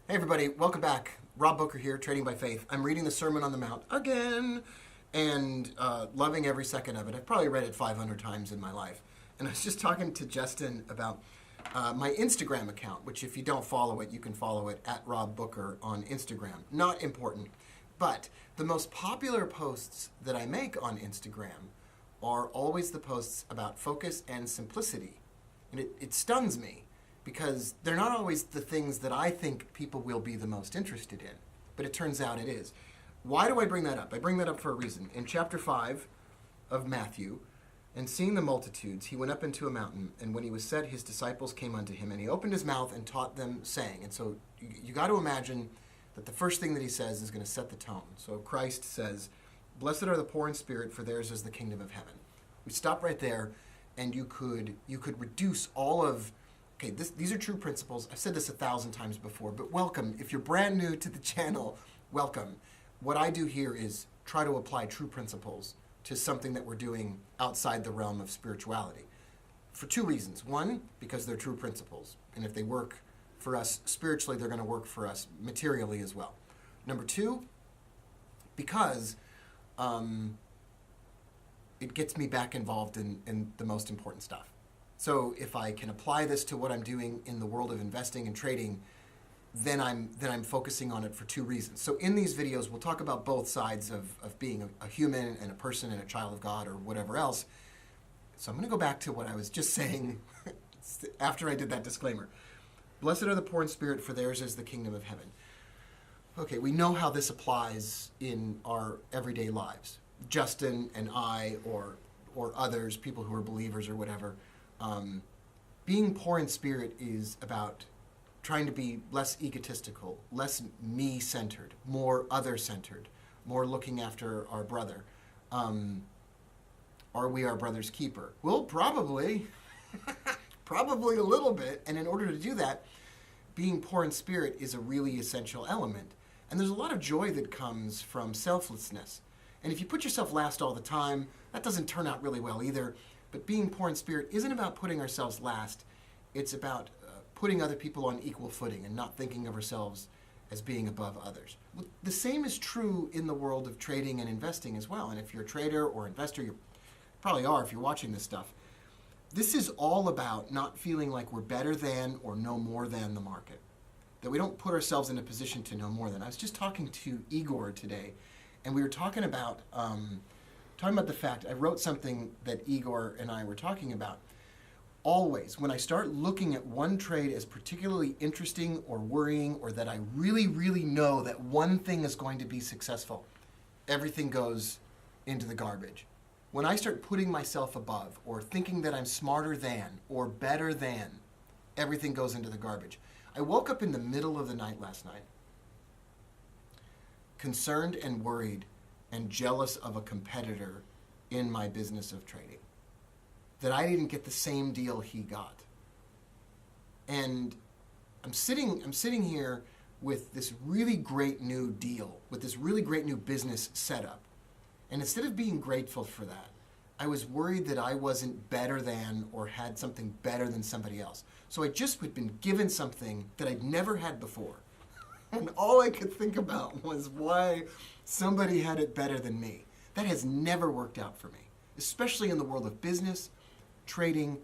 Hey everybody, welcome back. Rob Booker here, Trading by Faith. I'm reading the Sermon on the Mount again and loving every second of it. I've probably read it 500 times in my life. And I was just talking to Justin about my Instagram account, which if you don't follow it, you can follow it at Rob Booker on Instagram. Not important. But the most popular posts that I make on Instagram are always the posts about focus and simplicity. And it stuns me, because they're not always the things that I think people will be the most interested in. But it turns out it is. Why do I bring that up? I bring that up for a reason. In chapter 5 of Matthew, and seeing the multitudes, he went up into a mountain, and when he was set, his disciples came unto him, and he opened his mouth and taught them, saying. And so you got to imagine that the first thing that he says is going to set the tone. So Christ says, "Blessed are the poor in spirit, for theirs is the kingdom of heaven." We stop right there, and you could reduce all of. Okay, these are true principles. I've said this 1,000 times before, but welcome. If you're brand new to the channel, welcome. What I do here is try to apply true principles to something that we're doing outside the realm of spirituality. For two reasons. One, because they're true principles. And if they work for us spiritually, they're going to work for us materially as well. Number two, because it gets me back involved in the most important stuff. So if I can apply this to what I'm doing in the world of investing and trading, then I'm focusing on it for two reasons. So in these videos, we'll talk about both sides of being a human and a person and a child of God or whatever else. So I'm going to go back to what I was just saying after I did that disclaimer. Blessed are the poor in spirit, for theirs is the kingdom of heaven. Okay, we know how this applies in our everyday lives. Justin and I, or others, people who are believers or whatever, being poor in spirit is about trying to be less egotistical, less me-centered, more other-centered, more looking after our brother. Are we our brother's keeper? Well, probably. Probably a little bit. And in order to do that, being poor in spirit is a really essential element. And there's a lot of joy that comes from selflessness. And if you put yourself last all the time, that doesn't turn out really well either. But being poor in spirit isn't about putting ourselves last. It's about putting other people on equal footing and not thinking of ourselves as being above others. The same is true in the world of trading and investing as well. And if you're a trader or investor, you probably are if you're watching this stuff. This is all about not feeling like we're better than or know more than the market. That we don't put ourselves in a position to know more than. I was just talking to Igor today, and we were talking about the fact, I wrote something that Igor and I were talking about. Always, when I start looking at one trade as particularly interesting or worrying, or that I really, really know that one thing is going to be successful, everything goes into the garbage. When I start putting myself above, or thinking that I'm smarter than, or better than, everything goes into the garbage. I woke up in the middle of the night last night, concerned and worried and jealous of a competitor in my business of trading, that I didn't get the same deal he got. And I'm sitting here with this really great new deal, with this really great new business setup. And instead of being grateful for that, I was worried that I wasn't better than or had something better than somebody else. So I just had been given something that I'd never had before. And all I could think about was why somebody had it better than me. That has never worked out for me, especially in the world of business, trading,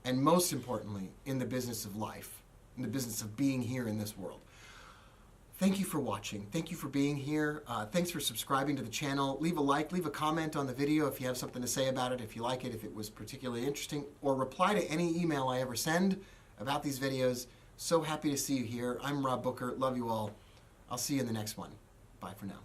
and most importantly, in the business of life, in the business of being here in this world. Thank you for watching. Thank you for being here. Thanks for subscribing to the channel. Leave a like, leave a comment on the video if you have something to say about it, if you like it, if it was particularly interesting, or reply to any email I ever send about these videos. So happy to see you here. I'm Rob Booker. Love you all. I'll see you in the next one. Bye for now.